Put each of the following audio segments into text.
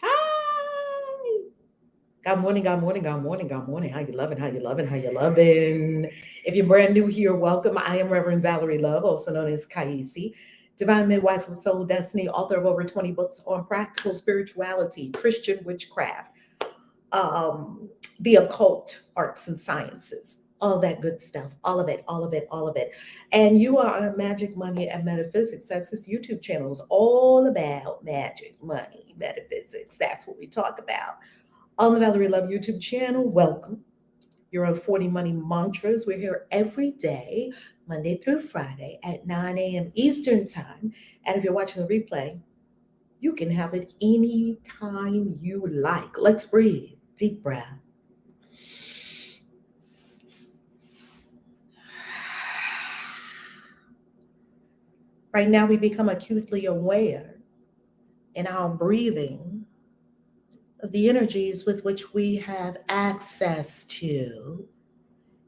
Hi. God morning, God morning, God morning, God morning. How you loving? How you loving? How you loving? If you're brand new here, welcome. I am Reverend Valerie Love, also known as KAISI, divine midwife of soul destiny, author of over 20 books on practical spirituality, Christian witchcraft, um, the occult, arts and sciences, all that good stuff, all of it, all of it, all of it. And you are on Magic, Money, and Metaphysics. That's this YouTube channel is all about magic, money, metaphysics. That's what we talk about. On the Valerie Love YouTube channel, welcome. You're on 40 Money Mantras. We're here every day, Monday through Friday at 9 a.m. Eastern Time. And if you're watching the replay, you can have it anytime you like. Let's breathe. Deep breath. Right now, we become acutely aware in our breathing of the energies with which we have access to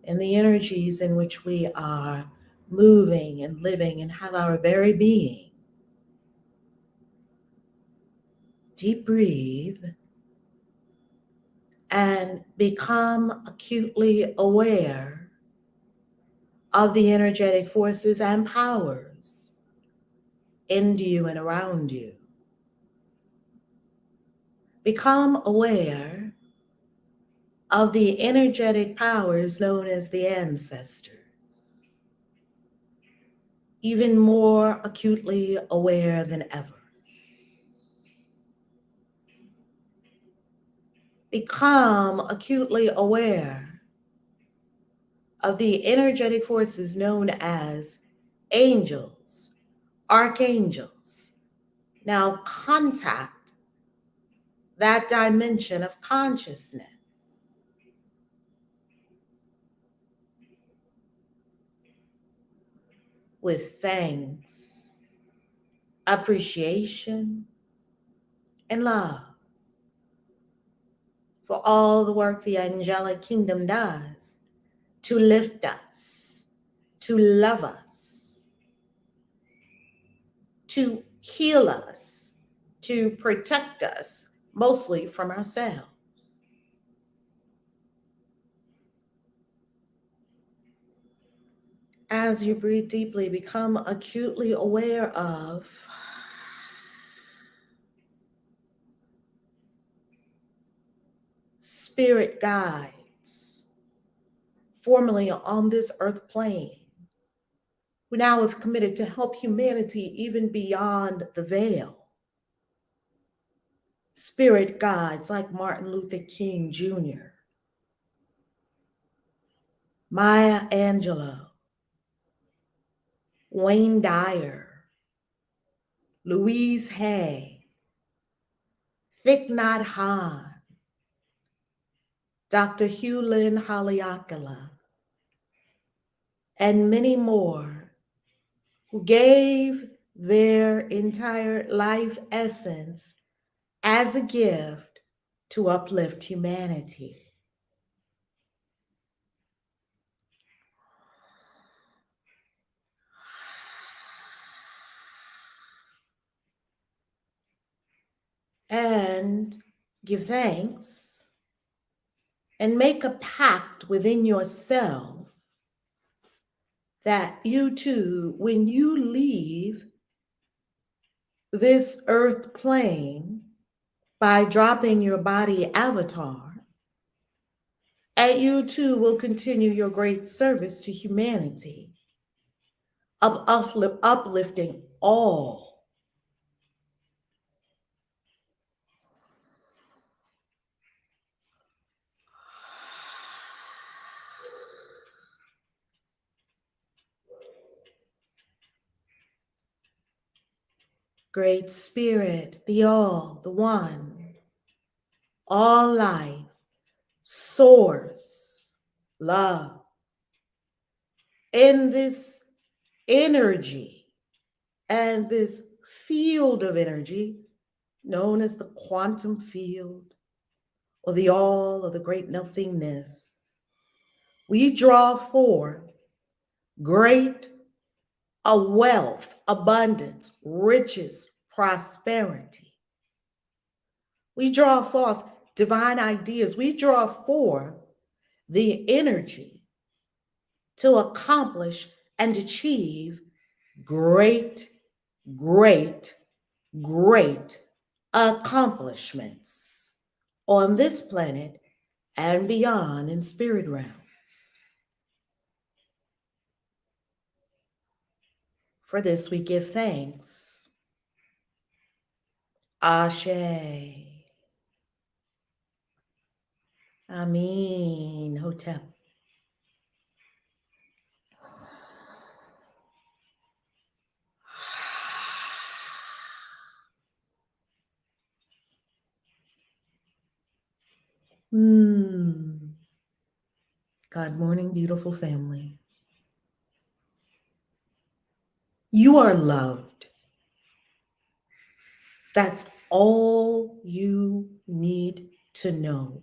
and the energies in which we are moving and living and have our very being. Deep breathe and become acutely aware of the energetic forces and powers in you and around you. Become aware of the energetic powers known as the ancestors. Even more acutely aware than ever. Become acutely aware of the energetic forces known as angels, archangels. Now contact that dimension of consciousness with thanks, appreciation, and love for all the work the angelic kingdom does to lift us, to love us, to heal us, to protect us, mostly from ourselves. As you breathe deeply, become acutely aware of spirit guides, formerly on this earth plane, who now have committed to help humanity even beyond the veil. Spirit guides like Martin Luther King Jr., Maya Angelou, Wayne Dyer, Louise Hay, Thich Nhat Hanh, Dr. Hugh Lynn Haleakala, and many more who gave their entire life essence as a gift to uplift humanity. And give thanks and make a pact within yourself that you too, when you leave this earth plane by dropping your body avatar, and you too will continue your great service to humanity of uplifting all. Great Spirit, the All, the One, all life, source, love, in this energy and this field of energy known as the quantum field or the all or the great nothingness, we draw forth great wealth, abundance, riches, prosperity. We draw forth divine ideas. We draw forth the energy to accomplish and achieve great, great, great accomplishments on this planet and beyond in spirit realms. For this we give thanks. Ashe. Amin. Hotep. God morning, beautiful family. You are loved. That's all you need to know.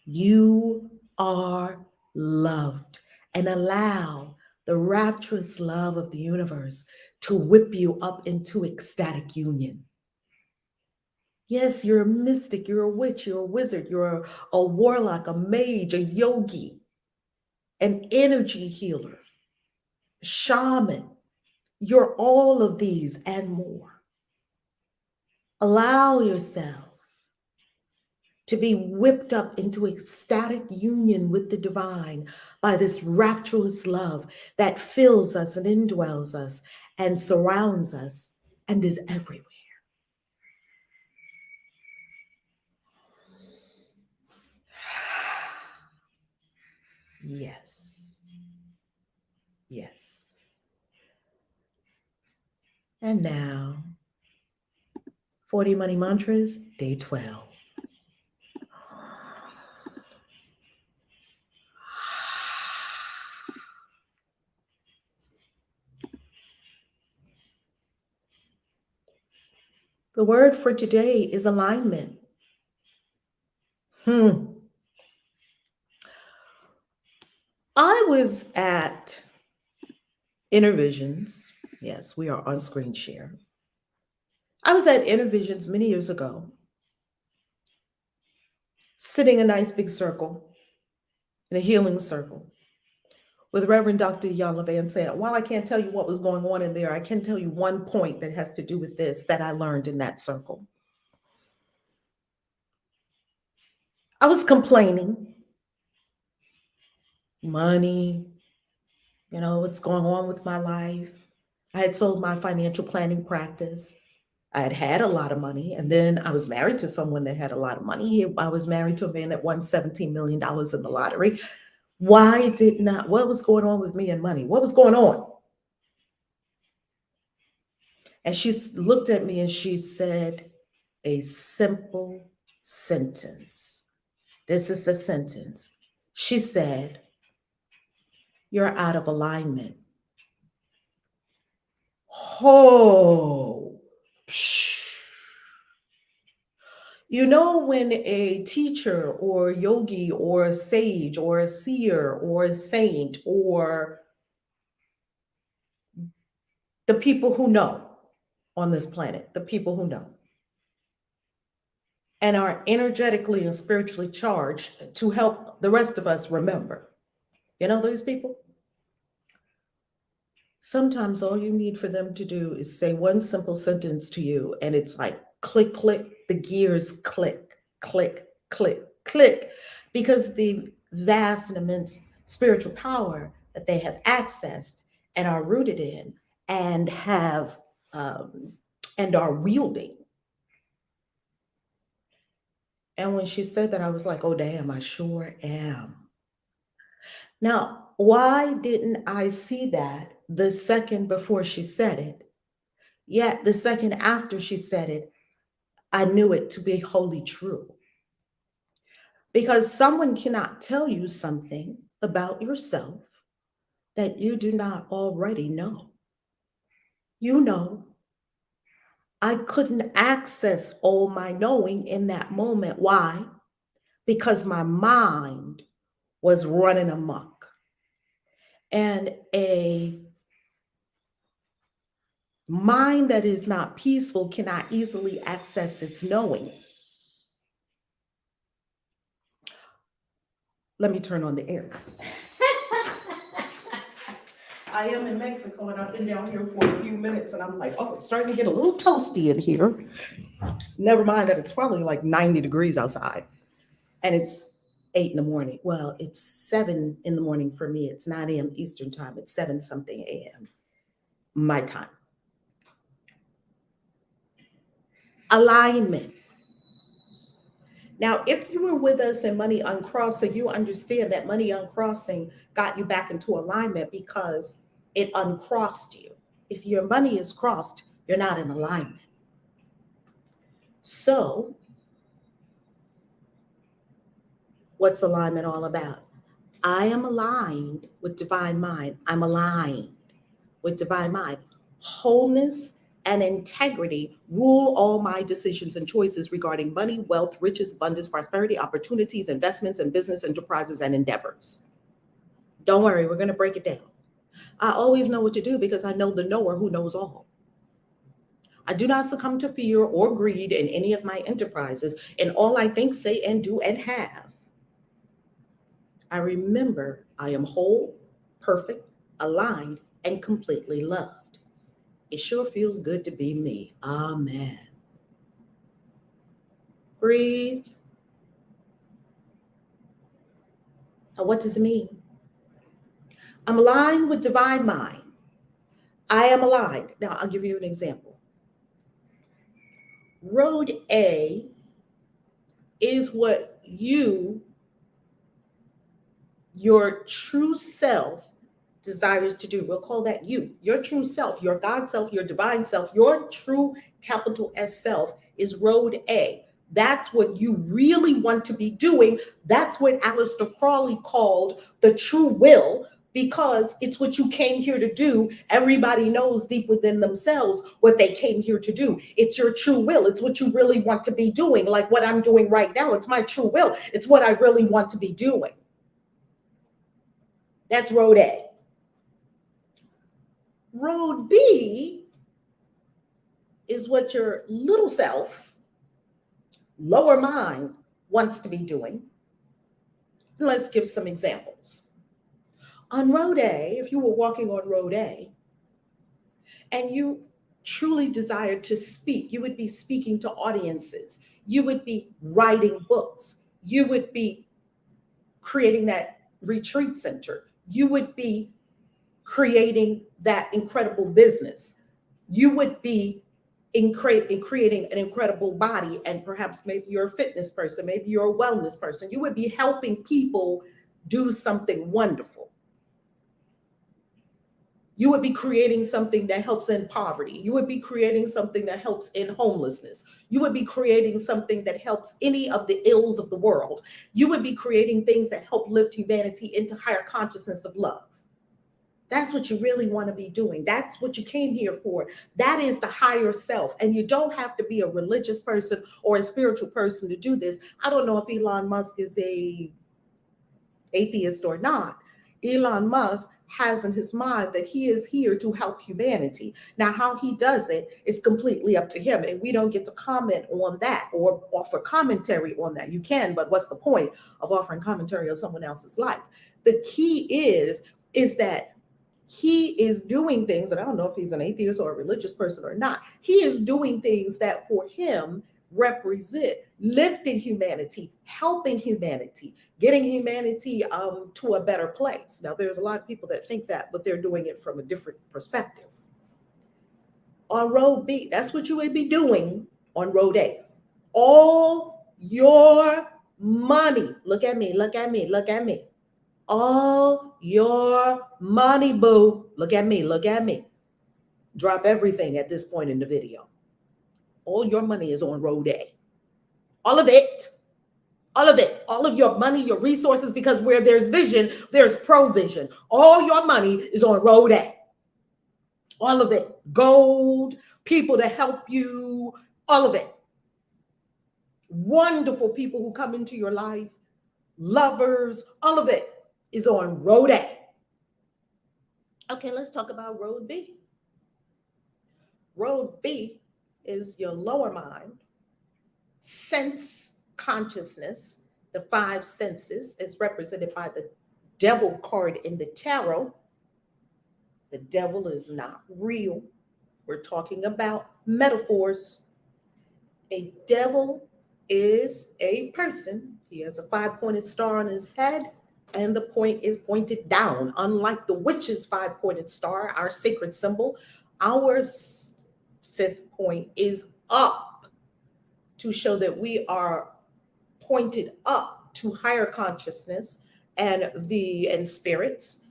You are loved, and allow the rapturous love of the universe to whip you up into ecstatic union. Yes, you're a mystic, you're a witch, you're a wizard, you're a warlock, a mage, a yogi, an energy healer, shaman. You're all of these and more. Allow yourself to be whipped up into ecstatic union with the divine by this rapturous love that fills us and indwells us and surrounds us and is everywhere. Yes. Yes. And now, 40 Money Mantras, day 12. The word for today is alignment. I was at Intervisions. Yes, we are on screen share. I was at Intervisions many years ago, sitting in a nice big circle, in a healing circle, with Reverend Dr. Yala Van Sant. While I can't tell you what was going on in there, I can tell you one point that has to do with this that I learned in that circle. I was complaining. Money, what's going on with my life. I had sold my financial planning practice. I had had a lot of money, and then I was married to someone that had a lot of money. I was married to a man that won $17 million in the lottery. What was going on with me and money? What was going on? And she looked at me and she said a simple sentence. This is the sentence. She said, "You're out of alignment." Oh, psh. When a teacher or yogi or a sage or a seer or a saint or the people who know on this planet, the people who know and are energetically and spiritually charged to help the rest of us remember, those people? Sometimes all you need for them to do is say one simple sentence to you, and it's like click, click, the gears click, click, click, click, because the vast and immense spiritual power that they have accessed and are rooted in and have and are wielding. And when she said that, I was like, oh, damn, I sure am. Now, why didn't I see that the second before she said it? Yet the second after she said it, I knew it to be wholly true. Because someone cannot tell you something about yourself that you do not already know. I couldn't access all my knowing in that moment. Why? Because my mind was running amok. And a Mind that is not peaceful cannot easily access its knowing. Let me turn on the air. I am in Mexico and I've been down here for a few minutes and I'm like, oh, it's starting to get a little toasty in here. Never mind that it's probably like 90 degrees outside and it's 8 in the morning. Well, it's 7 in the morning for me. It's 9 a.m. Eastern time. It's 7 something a.m. my time. Alignment. Now, if you were with us in Money Uncrossing, you understand that Money Uncrossing got you back into alignment because it uncrossed you. If your money is crossed, you're not in alignment. So, what's alignment all about? I am aligned with divine mind. I'm aligned with divine mind. Wholeness and integrity rule all my decisions and choices regarding money, wealth, riches, abundance, prosperity, opportunities, investments, and business enterprises and endeavors. Don't worry, we're going to break it down. I always know what to do because I know the knower who knows all. I do not succumb to fear or greed in any of my enterprises, in all I think, say, and do and have. I remember I am whole, perfect, aligned, and completely loved. It sure feels good to be me. Amen. Breathe. Now, what does it mean? I'm aligned with divine mind. I am aligned. Now, I'll give you an example. Road A is what your true self desires to do. We'll call that you. Your true self, your God self, your divine self, your true capital S self is road A. That's what you really want to be doing. That's what Aleister Crowley called the true will, because it's what you came here to do. Everybody knows deep within themselves what they came here to do. It's your true will. It's what you really want to be doing. Like what I'm doing right now. It's my true will. It's what I really want to be doing. That's road A. Road B is what your little self, lower mind, wants to be doing. Let's give some examples. On road A, if you were walking on road A and you truly desired to speak, you would be speaking to audiences. You would be writing books. You would be creating that retreat center. You would be creating that incredible business. You would be creating an incredible body, and perhaps maybe you're a fitness person, maybe you're a wellness person. You would be helping people do something wonderful. You would be creating something that helps in poverty. You would be creating something that helps in homelessness. You would be creating something that helps any of the ills of the world. You would be creating things that help lift humanity into higher consciousness of love. That's what you really want to be doing. That's what you came here for. That is the higher self. And you don't have to be a religious person or a spiritual person to do this. I don't know if Elon Musk is a atheist or not. Elon Musk has in his mind that he is here to help humanity. Now, how he does it is completely up to him. And we don't get to comment on that or offer commentary on that. You can, but what's the point of offering commentary on someone else's life? The key is that he is doing things, and I don't know if he's an atheist or a religious person or not. He is doing things that for him represent lifting humanity, helping humanity, getting humanity to a better place. Now, there's a lot of people that think that, but they're doing it from a different perspective. On road B, that's what you would be doing on road A. All your money, look at me, look at me, look at me. All your money, boo. Look at me, look at me. Drop everything at this point in the video. All your money is on road A. All of it. All of it. All of your money, your resources, because where there's vision, there's provision. All your money is on road A. All of it. Gold, people to help you, all of it. Wonderful people who come into your life, lovers, all of it is on road A. Okay, let's talk about road B. Road B is your lower mind, sense consciousness. The five senses is represented by the devil card in the tarot. The devil is not real. We're talking about metaphors. A devil is a person. He has a five-pointed star on his head, and the point is pointed down. Unlike the witch's five-pointed star, our sacred symbol, our fifth point is up to show that we are pointed up to higher consciousness and spirits.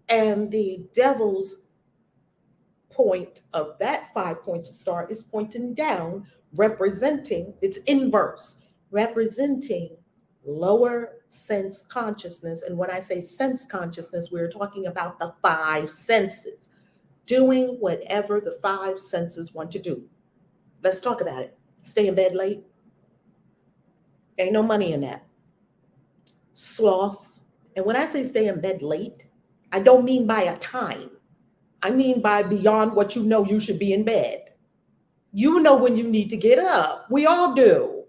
And the devil's point of that five-pointed star is pointing down, representing its inverse, representing lower sense consciousness. And when I say sense consciousness, we're talking about the five senses, doing whatever the five senses want to do. Let's talk about it. Stay in bed late. Ain't no money in that. Sloth. And when I say stay in bed late, I don't mean by a time. I mean by beyond what you know you should be in bed. You know when you need to get up. We all do.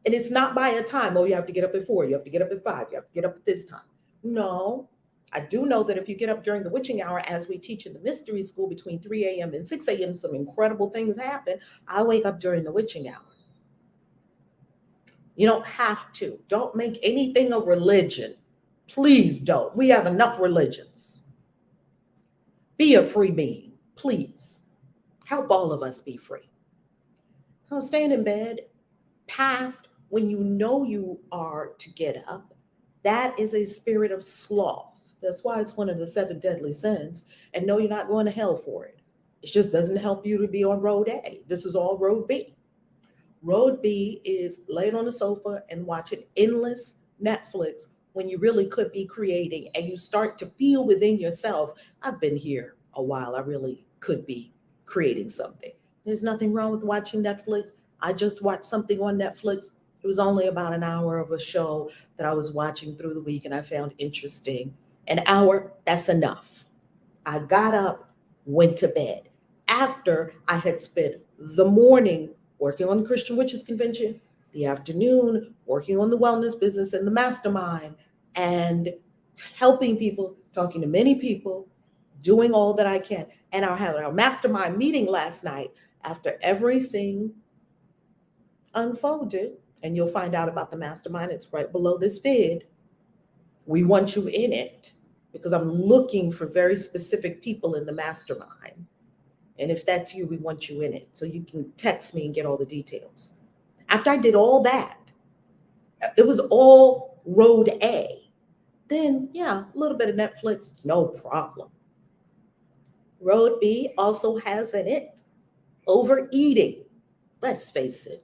And it's not by a time. Oh, you have to get up at 4. You have to get up at 5. You have to get up at this time. No. I do know that if you get up during the witching hour, as we teach in the mystery school between 3 a.m. and 6 a.m., some incredible things happen. I wake up during the witching hour. You don't have to. Don't make anything a religion. Please don't. We have enough religions. Be a free being, please. Help all of us be free. So staying in bed past when you know you are to get up, that is a spirit of sloth. That's why it's one of the 7 deadly sins. And no, you're not going to hell for it. It just doesn't help you to be on road A. This is all road B. Road B is laying on the sofa and watching endless Netflix when you really could be creating, and you start to feel within yourself, I've been here a while. I really could be creating something. There's nothing wrong with watching Netflix. I just watched something on Netflix. It was only about an hour of a show that I was watching through the week and I found interesting. An hour, that's enough. I got up, went to bed. After I had spent the morning working on the Christian Witches Convention, the afternoon working on the wellness business and the mastermind, and helping people, talking to many people, doing all that I can. And I had our mastermind meeting last night after everything unfolded. And you'll find out about the mastermind. It's right below this vid. We want you in it because I'm looking for very specific people in the mastermind. And if that's you, we want you in it. So you can text me and get all the details. After I did all that, it was all road A. Then, yeah, a little bit of Netflix, no problem. Road B also has in it overeating. Let's face it,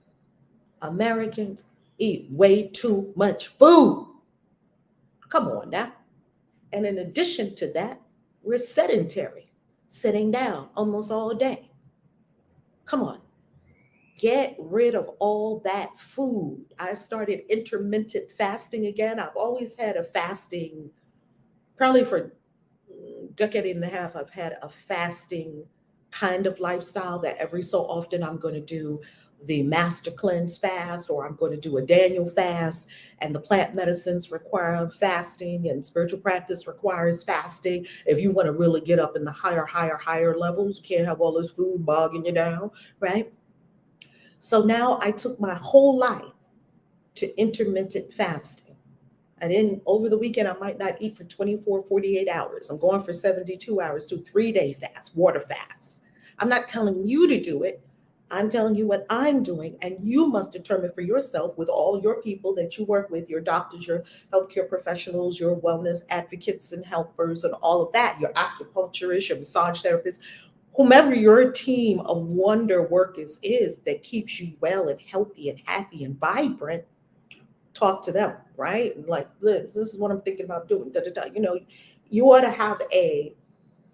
Americans eat way too much food. Come on now. And in addition to that, we're sedentary, sitting down almost all day. Come on. Get rid of all that food. I started intermittent fasting again. I've always had a fasting, probably for a decade and a half, I've had a fasting kind of lifestyle that every so often I'm going to do the master cleanse fast, or I'm going to do a Daniel fast, and the plant medicines require fasting and spiritual practice requires fasting. If you want to really get up in the higher levels, you can't have all this food bogging you down, right? So now I took my whole life to intermittent fasting. Over the weekend, I might not eat for 24, 48 hours. I'm going for 72 hours to 3-day fast, water fast. I'm not telling you to do it. I'm telling you what I'm doing, and you must determine for yourself with all your people that you work with, your doctors, your healthcare professionals, your wellness advocates and helpers and all of that, your acupuncturists, your massage therapists, whomever your team of wonder workers is that keeps you well and healthy and happy and vibrant, talk to them, right? Like, this is what I'm thinking about doing. You know, you ought to have a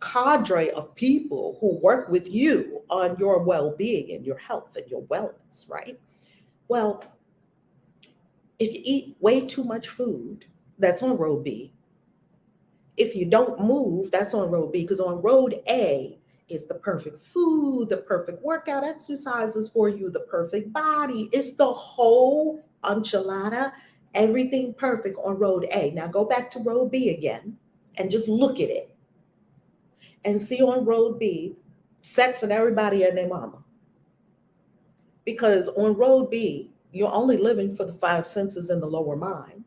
cadre of people who work with you on your well-being and your health and your wellness, right? Well, if you eat way too much food, that's on road B. If you don't move, that's on road B, because on road A It's the perfect food, the perfect workout exercises for you, the perfect body. It's the whole enchilada, everything perfect on road A. Now go back to road B again and just look at it and see on road B sex and everybody and their mama. Because on road B, you're only living for the five senses in the lower mind.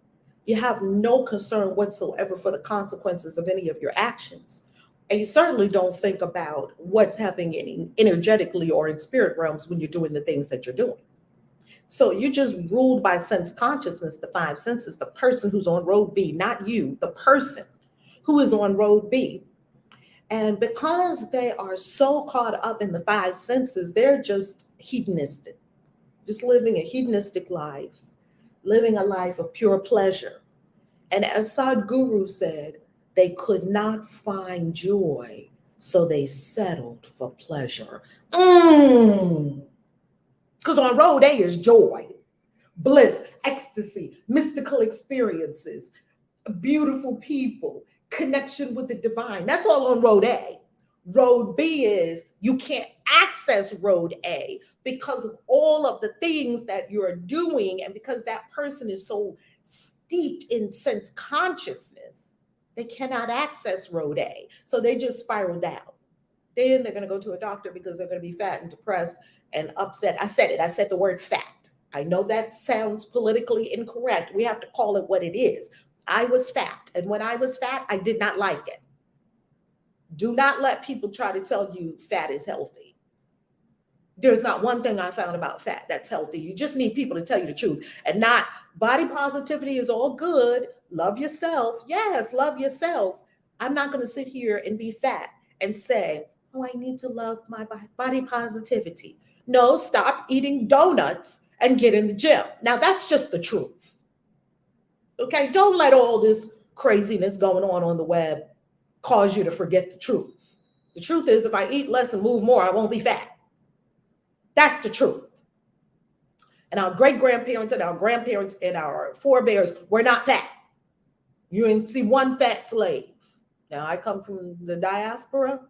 You have no concern whatsoever for the consequences of any of your actions. And you certainly don't think about what's happening energetically or in spirit realms when you're doing the things that you're doing. So you're just ruled by sense consciousness, the five senses, the person who's on road B, not you, the person who is on road B. And because they are so caught up in the five senses, they're just hedonistic, just living a hedonistic life, living a life of pure pleasure. And as Sadhguru said, they could not find joy, so they settled for pleasure. Because on road A is joy, bliss, ecstasy, mystical experiences, beautiful people, connection with the divine. That's all on road A. Road B is you can't access road A because of all of the things that you're doing, and because that person is so steeped in sense consciousness, they cannot access road A. So they just spiral down. Then they're going to go to a doctor because they're going to be fat and depressed and upset. I said it. I said the word fat. I know that sounds politically incorrect. We have to call it what it is. I was fat. And when I was fat, I did not like it. Do not let people try to tell you fat is healthy. There's not one thing I found about fat that's healthy. You just need people to tell you the truth, and not body positivity is all good. Love yourself. Yes, love yourself. I'm not going to sit here and be fat and say, oh, I need to love my body positivity. No, stop eating donuts and get in the gym. Now, that's just the truth. Okay, don't let all this craziness going on the web cause you to forget the truth. The truth is, if I eat less and move more, I won't be fat. That's the truth. And our great grandparents and our grandparents and our forebears were not fat. You didn't see one fat slave. Now, I come from the diaspora,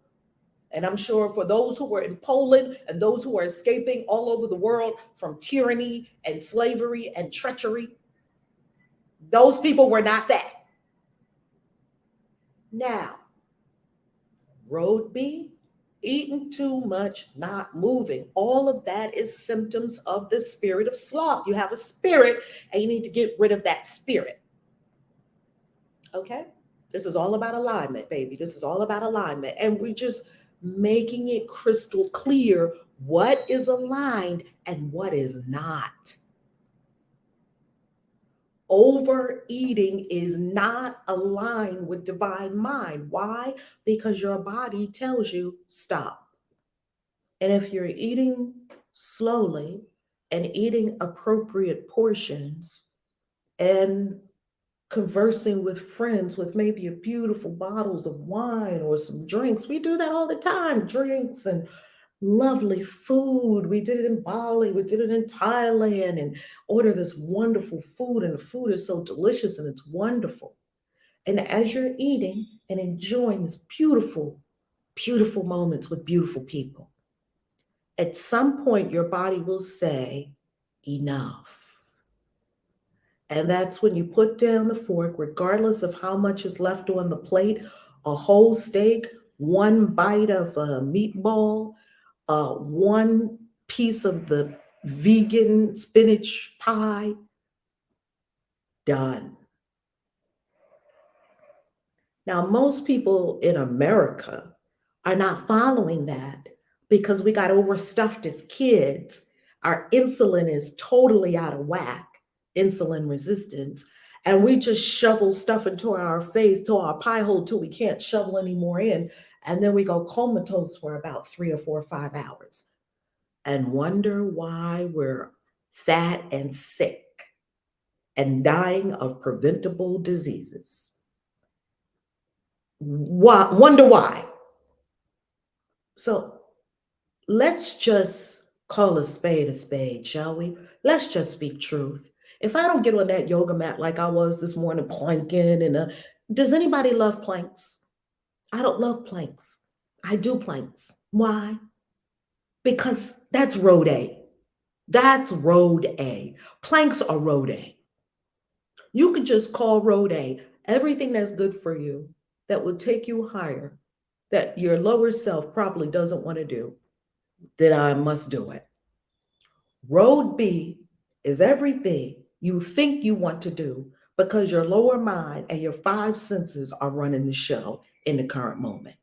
and I'm sure for those who were in Poland and those who are escaping all over the world from tyranny and slavery and treachery, those people were not fat. Now, road B, eating too much, not moving. All of that is symptoms of the spirit of sloth. You have a spirit and you need to get rid of that spirit. Okay? This is all about alignment, baby. This is all about alignment. And we're just making it crystal clear what is aligned and what is not. Overeating is not aligned with divine mind. Why? Because your body tells you stop. And if you're eating slowly and eating appropriate portions and conversing with friends with maybe a beautiful bottles of wine or some drinks, we do that all the time, drinks and lovely food. We did it in Bali, we did it in Thailand, and order this wonderful food, and the food is so delicious and it's wonderful. And as you're eating and enjoying these beautiful, beautiful moments with beautiful people, at some point your body will say, enough. And that's when you put down the fork, regardless of how much is left on the plate, a whole steak, one bite of a meatball, one piece of the vegan spinach pie, done. Now, most people in America are not following that because we got overstuffed as kids. Our insulin is totally out of whack, insulin resistance, and we just shovel stuff into our face, to our pie hole, till we can't shovel any more in. And then we go comatose for about 3 or 4 or 5 hours and wonder why we're fat and sick and dying of preventable diseases. Wonder why. So let's just call a spade, shall we? Let's just speak truth. If I don't get on that yoga mat like I was this morning, planking, does anybody love planks? I don't love planks. I do planks. Why? Because that's road A. That's road A. Planks are road A. You could just call road A everything that's good for you that will take you higher, that your lower self probably doesn't want to do, that I must do it. Road B is everything you think you want to do because your lower mind and your five senses are running the show in the current moment.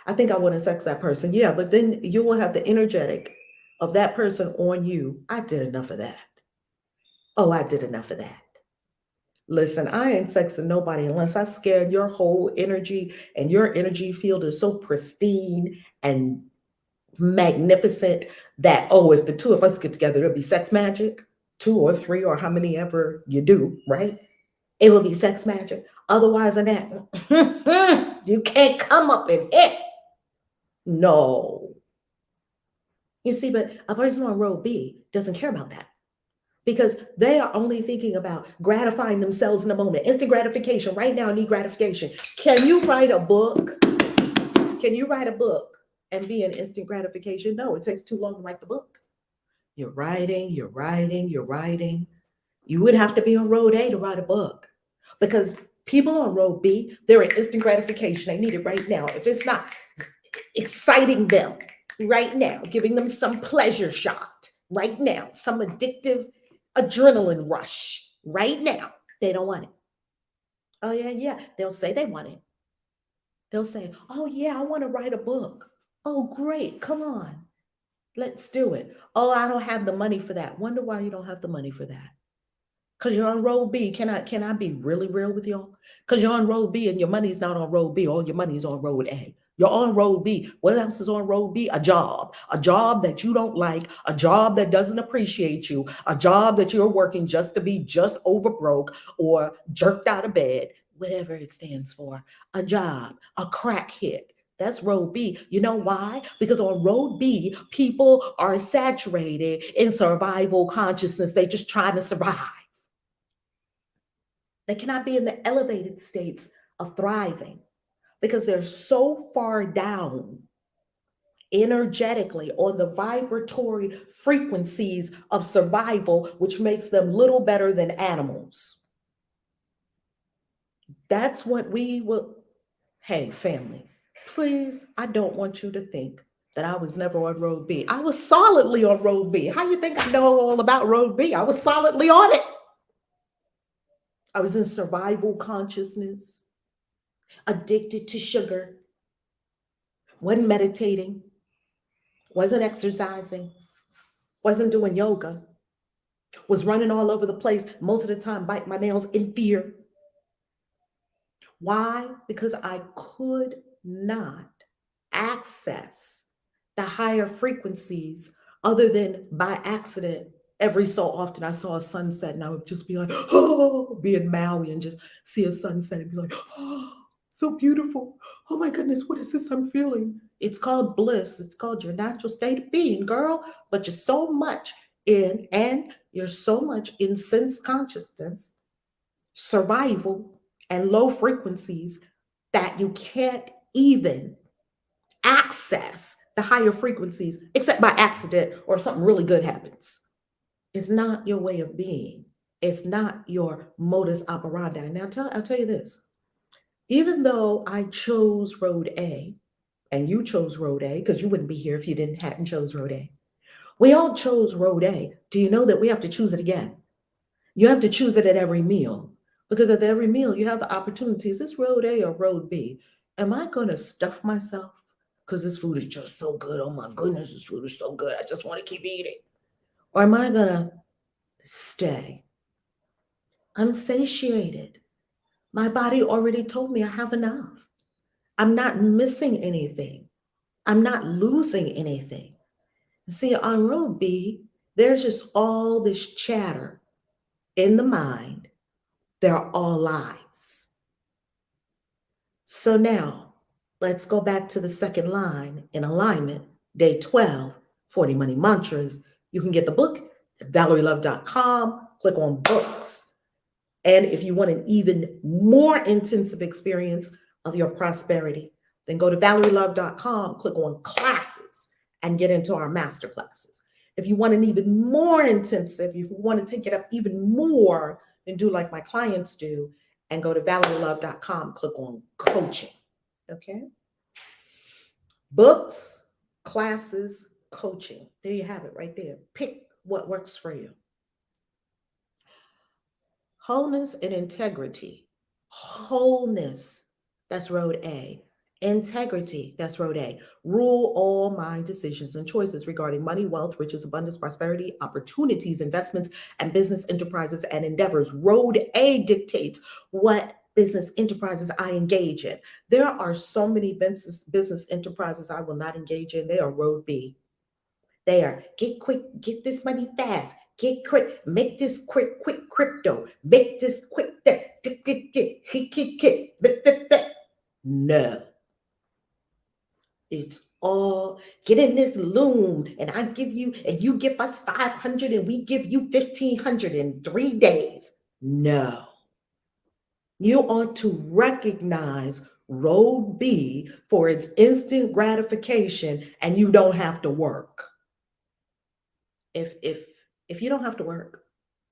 I think I want to sex that person. Yeah, but then you will have the energetic of that person on you. I did enough of that. Oh, I did enough of that. Listen, I ain't sexing nobody unless I scared your whole energy and your energy field is so pristine and magnificent that, oh, if the two of us get together, it'll be sex magic, two or three or how many ever you do, right? It will be sex magic. Otherwise than that, you can't come up in it. No. You see, but a person on row B doesn't care about that because they are only thinking about gratifying themselves in the moment. Instant gratification. Right now, I need gratification. Can you write a book? Can you write a book and be an instant gratification? No, it takes too long to write the book. You're writing, you're writing, you're writing. You would have to be on road A to write a book because people on road B, they're an instant gratification. They need it right now. If it's not exciting them right now, giving them some pleasure shot right now, some addictive adrenaline rush right now, they don't want it. Oh, yeah, yeah. They'll say they want it. They'll say, oh, yeah, I want to write a book. Oh, great. Come on. Let's do it. Oh, I don't have the money for that. Wonder why you don't have the money for that. Because you're on road B. Can I be really real with y'all? Because you're on road B and your money's not on road B. All your money's on road A. You're on road B. What else is on road B? A job that you don't like, a job that doesn't appreciate you, a job that you're working just to be just over broke or jerked out of bed, whatever it stands for. A job, a crack hit. That's road B. You know why? Because on road B, people are saturated in survival consciousness. They're just trying to survive. They cannot be in the elevated states of thriving because they're so far down energetically on the vibratory frequencies of survival, which makes them little better than animals. That's what we will. Hey, family, please, I don't want you to think that I was never on road B. I was solidly on road B. How you think I know all about road B? I was solidly on it. I was in survival consciousness, addicted to sugar, wasn't meditating, wasn't exercising, wasn't doing yoga, was running all over the place, most of the time biting my nails in fear. Why? Because I could not access the higher frequencies other than by accident. Every so often I saw a sunset and I would just be like, oh, be in Maui and just see a sunset and be like, oh, so beautiful. Oh my goodness, what is this I'm feeling? It's called bliss. It's called your natural state of being, girl. But you're so much you're so much in sense consciousness, survival, and low frequencies that you can't even access the higher frequencies except by accident or something really good happens. It's not your way of being. It's not your modus operandi. Now, I'll tell you this. Even though I chose road A and you chose road A, because you wouldn't be here if you hadn't chose road A. We all chose road A. Do you know that we have to choose it again? You have to choose it at every meal because at every meal you have the opportunity. Is this road A or road B? Am I going to stuff myself because this food is just so good? Oh my goodness, this food is so good. I just want to keep eating. Or am I going to stay? I'm satiated. My body already told me I have enough. I'm not missing anything. I'm not losing anything. See, on road B, there's just all this chatter in the mind. They're all lies. So now let's go back to the second line in alignment, day 12, 40 money mantras. You can get the book at ValerieLove.com, click on books. And if you want an even more intensive experience of your prosperity, Then go to ValerieLove.com, click on classes, and get into our master classes. If you want an even more intensive, if you want to take it up even more, then do like my clients do and go to ValerieLove.com, click on coaching. Okay? Books, classes, coaching. There you have it right there. Pick what works for you. Wholeness and integrity. Wholeness, that's road A. Integrity, that's road A. Rule all my decisions and choices regarding money, wealth, riches, abundance, prosperity, opportunities, investments, and business enterprises and endeavors. Road A dictates what business enterprises I engage in. There are so many business enterprises I will not engage in. They are road B. They are get quick, get this money fast, get quick, make this quick crypto, make this quick, no. It's all get in this loom and I give you, and you give us 500 and we give you 1,500 in 3 days. No. You ought to recognize road B for its instant gratification and you don't have to work. If you don't have to work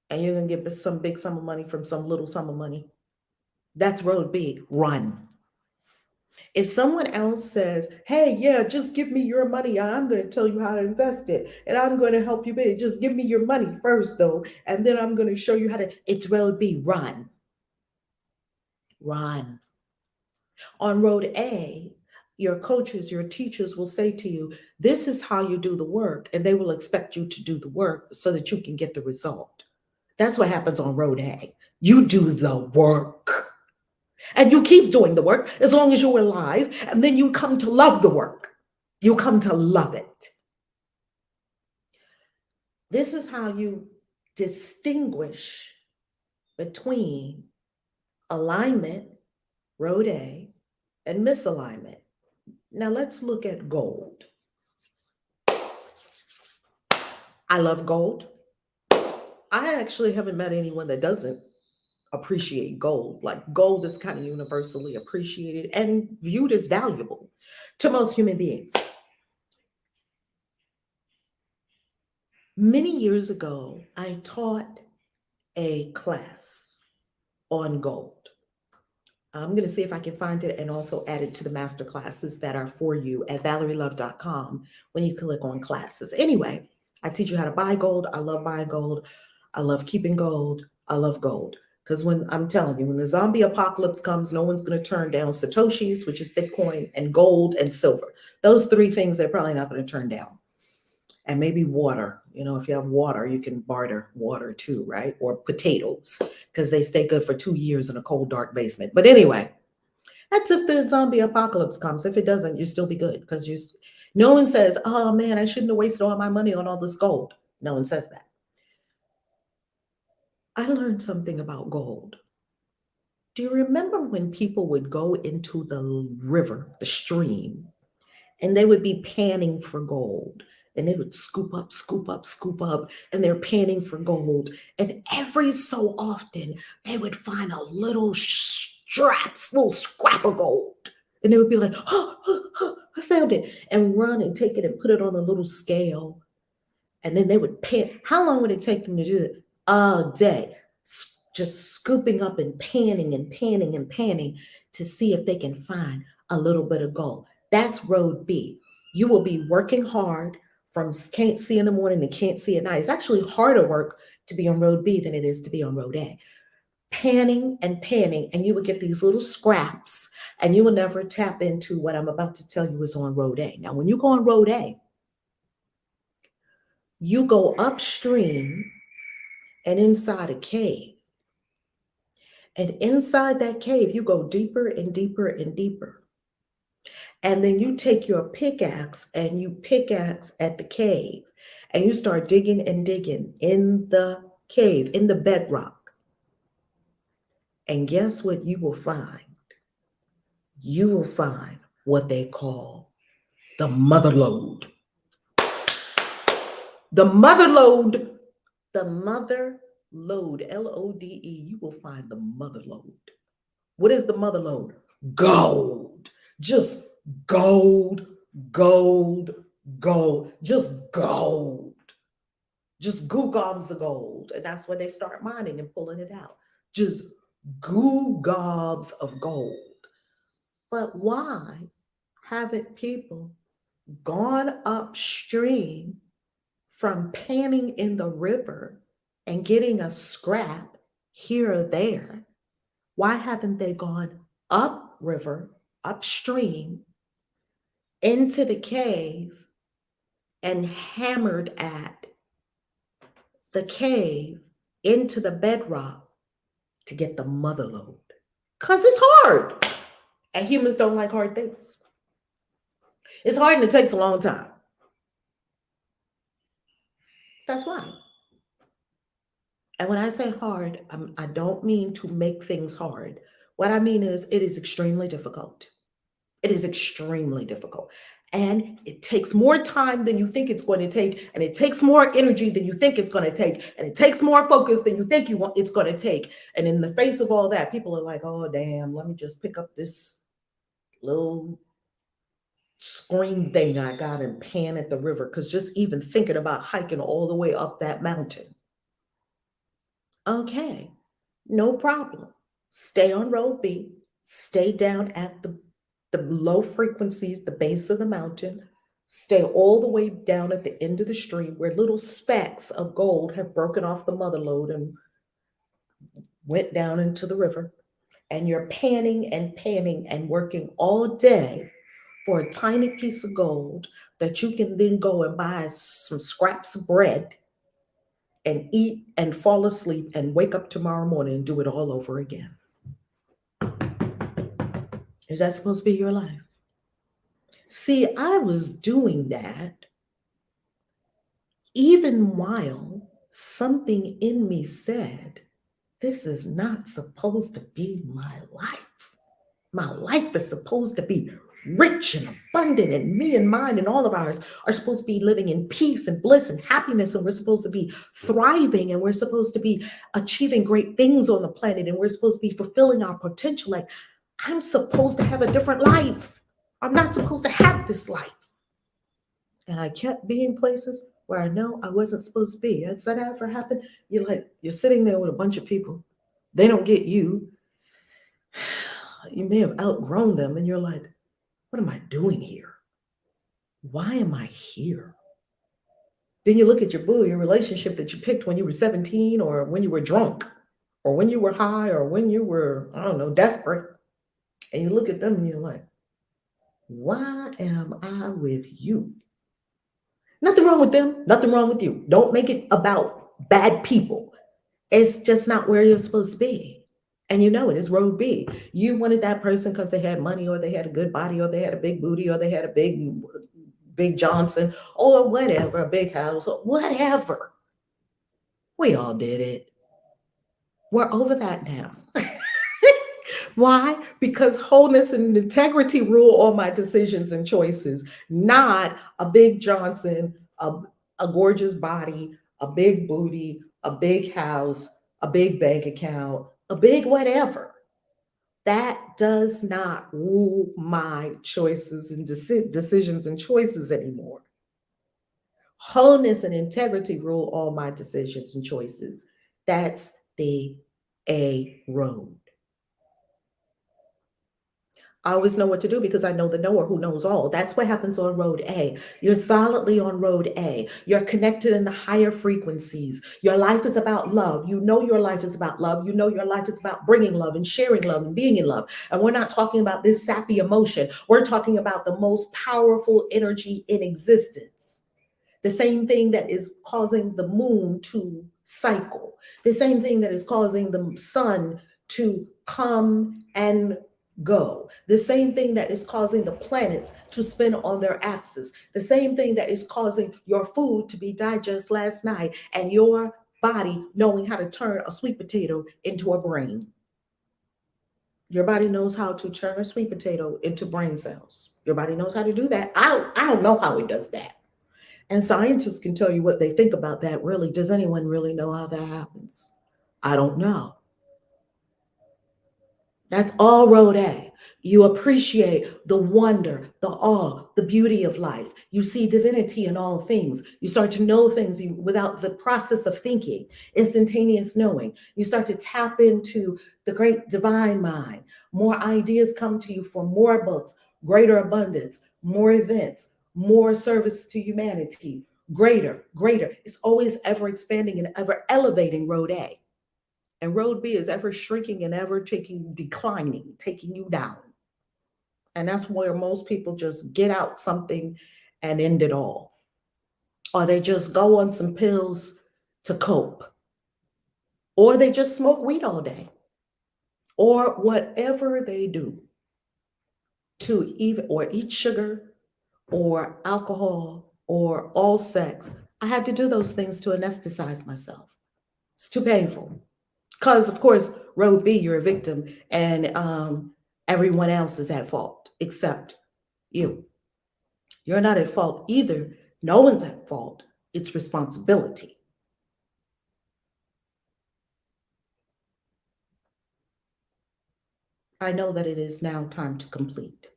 and you're gonna get some big sum of money from some little sum of money, that's road B. Run. If someone else says, hey, yeah, just give me your money, I'm going to tell you how to invest it, and I'm going to help you with it. Just give me your money first, though, and then I'm going to show you how to. It's road B. Run. Run. On road A, your coaches, your teachers will say to you, this is how you do the work, and they will expect you to do the work so that you can get the result. That's what happens on road A. You do the work. And you keep doing the work as long as you're alive, and then you come to love the work. You come to love it. This is how you distinguish between alignment, road A, and misalignment. Now let's look at gold. I love gold. I actually haven't met anyone that doesn't appreciate gold. Like gold is kind of universally appreciated and viewed as valuable to most human beings. Many years ago, I taught a class on gold. I'm going to see if I can find it and also add it to the master classes that are for you at ValerieLove.com when you click on classes. Anyway, I teach you how to buy gold. I love buying gold. I love keeping gold. I love gold. Because when I'm telling you, when the zombie apocalypse comes, no one's going to turn down Satoshis, which is Bitcoin, and gold and silver. Those 3 things they're probably not going to turn down. And maybe water. You know, if you have water, you can barter water too, right? Or potatoes, because they stay good for 2 years in a cold, dark basement. But anyway, that's if the zombie apocalypse comes. If it doesn't, you still be good, because no one says, oh man, I shouldn't have wasted all my money on all this gold. No one says that. I learned something about gold. Do you remember when people would go into the river, the stream, and they would be panning for gold? And they would scoop up, scoop up, scoop up, and they're panning for gold. And every so often, they would find a little little scrap of gold. And they would be like, oh, I found it, and run and take it and put it on a little scale. And then they would pan. How long would it take them to do it? A day. Just scooping up and panning and panning and panning to see if they can find a little bit of gold. That's road B. You will be working hard from can't see in the morning to can't see at night. It's actually harder work to be on road B than it is to be on road A. Panning, and you will get these little scraps, and you will never tap into what I'm about to tell you is on road A. Now, when you go on road A, you go upstream and inside a cave. And inside that cave, you go deeper and deeper and deeper. And then you take your pickaxe and you pickaxe at the cave. And you start digging and digging in the cave, in the bedrock. And guess what you will find? You will find what they call the mother lode. The mother lode. The mother lode, L-O-D-E. You will find the mother lode. What is the mother lode? Gold. Just gold, gold, gold, just gold, just goo gobs of gold. And that's when they start mining and pulling it out. Just goo gobs of gold. But why haven't people gone upstream from panning in the river and getting a scrap here or there? Why haven't they gone upriver, upstream, into the cave and hammered at the cave into the bedrock to get the mother lode? Because it's hard. And humans don't like hard things. It's hard and it takes a long time. That's why. And when I say hard, I don't mean to make things hard. What I mean is it is extremely difficult. It is extremely difficult. And it takes more time than you think it's going to take. And it takes more energy than you think it's going to take. And it takes more focus than you think it's going to take. And in the face of all that, people are like, oh, damn, let me just pick up this little screen thing I got and pan at the river. Because just even thinking about hiking all the way up that mountain. Okay, no problem. Stay on road B. Stay down at the low frequencies, the base of the mountain. Stay all the way down at the end of the stream where little specks of gold have broken off the mother lode and went down into the river. And you're panning and working all day for a tiny piece of gold that you can then go and buy some scraps of bread and eat and fall asleep and wake up tomorrow morning and do it all over again. Is that supposed to be your life? See, I was doing that even while something in me said, this is not supposed to be my life. My life is supposed to be rich and abundant, and me and mine and all of ours are supposed to be living in peace and bliss and happiness, and we're supposed to be thriving, and we're supposed to be achieving great things on the planet, and we're supposed to be fulfilling our potential. Like, I'm supposed to have a different life. I'm not supposed to have this life. And I kept being places where I know I wasn't supposed to be. Has that ever happened? You're sitting there with a bunch of people. They don't get you. You may have outgrown them, and you're like, what am I doing here? Why am I here? Then you look at your relationship that you picked when you were 17, or when you were drunk, or when you were high, or when you were, I don't know, desperate. And you look at them and you're like, why am I with you? Nothing wrong with them. Nothing wrong with you. Don't make it about bad people. It's just not where you're supposed to be. And you know it is road B. You wanted that person because they had money, or they had a good body, or they had a big booty, or they had a big Johnson, or whatever, a big house, or whatever. We all did it. We're over that now. Why? Because wholeness and integrity rule all my decisions and choices, not a big Johnson, a gorgeous body, a big booty, a big house, a big bank account, a big whatever. That does not rule my choices and decisions and choices anymore. Wholeness and integrity rule all my decisions and choices. That's the A road. I always know what to do because I know the knower who knows all. That's what happens on road A. You're solidly on road A. You're connected in the higher frequencies. Your life is about love. You know your life is about love. You know your life is about bringing love and sharing love and being in love. And we're not talking about this sappy emotion. We're talking about the most powerful energy in existence. The same thing that is causing the moon to cycle. The same thing that is causing the sun to come and go. The same thing that is causing the planets to spin on their axis. The same thing that is causing your food to be digested last night and your body knowing how to turn a sweet potato into a brain. Your body knows how to turn a sweet potato into brain cells. Your body knows how to do that. I don't know how it does that. And scientists can tell you what they think about that. Really, does anyone really know how that happens? I don't know. That's all road A. You appreciate the wonder, the awe, the beauty of life. You see divinity in all things. You start to know things without the process of thinking, instantaneous knowing. You start to tap into the great divine mind. More ideas come to you for more books, greater abundance, more events, more service to humanity, greater, greater. It's always ever expanding and ever elevating road A. And road B is ever shrinking and ever declining, taking you down. And that's where most people just get out something and end it all. Or they just go on some pills to cope. Or they just smoke weed all day. Or whatever they do to even or eat sugar or alcohol or all sex. I had to do those things to anesthetize myself. It's too painful. Because, of course, road B, you're a victim, and everyone else is at fault except you. You're not at fault either. No one's at fault. It's responsibility. I know that it is now time to complete.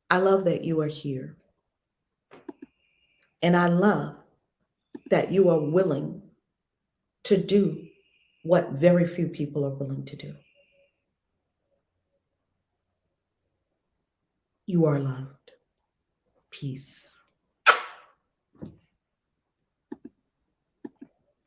I love that you are here. And I love that you are willing to do what very few people are willing to do. You are loved. Peace.